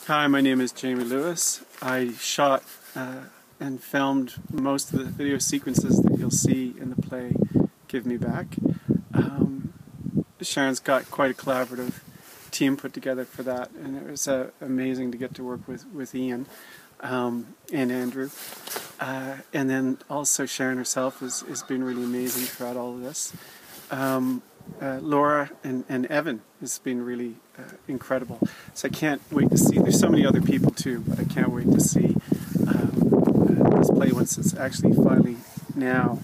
Hi, my name is Jamie Lewis. I shot and filmed most of the video sequences that you'll see in the play Give Me Back. Sharon's got quite a collaborative team put together for that, and it was amazing to get to work with Ian and Andrew. And then also Sharon herself has been really amazing throughout all of this. Laura and Evan has been really incredible. So I can't wait to see, there's so many other people too, but I can't wait to see this play once it's actually finally now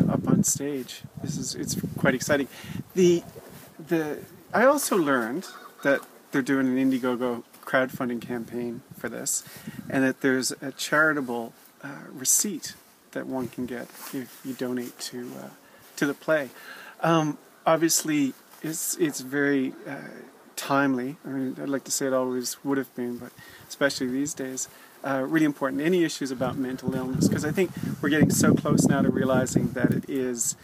up on stage. It's quite exciting. I also learned that they're doing an Indiegogo crowdfunding campaign for this, and that there's a charitable receipt that one can get if you donate to the play. Obviously, it's very timely. I mean, I'd like to say it always would have been, but especially these days, really important. Any issues about mental illness, because I think we're getting so close now to realizing that it is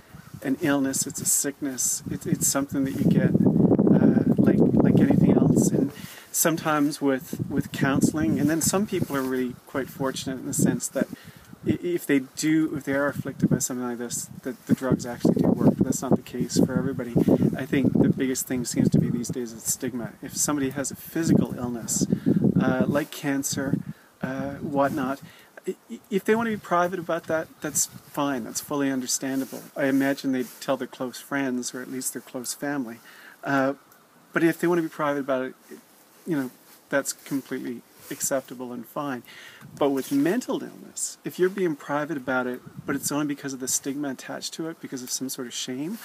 an illness, it's a sickness, it's something that you get like anything else. And sometimes with counseling, and then some people are really quite fortunate in the sense that if they are afflicted by something like this, that the drugs actually do work, but that's not the case for everybody. I think the biggest thing seems to be these days is stigma. If somebody has a physical illness, like cancer, whatnot, if they want to be private about that, that's fine, that's fully understandable. I imagine they'd tell their close friends, or at least their close family. But if they want to be private about it, you know, that's completely acceptable and fine. But with mental illness, if you're being private about it, but it's only because of the stigma attached to it, because of some sort of shame,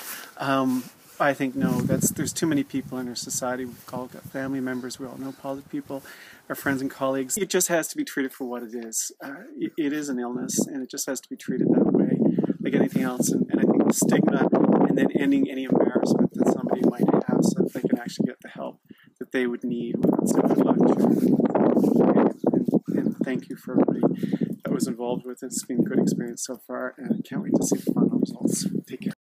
I think no, there's too many people in our society. We've all got family members, we all know positive people, our friends and colleagues. It just has to be treated for what it is. It is an illness, and it just has to be treated that way, like anything else. And I think the stigma, and then ending any embarrassment that somebody might have, so that they can actually get the help that they would need, whether it's after lunch. And thank you for everybody that was involved with it. It's been a good experience so far, and I can't wait to see the final results. Take care.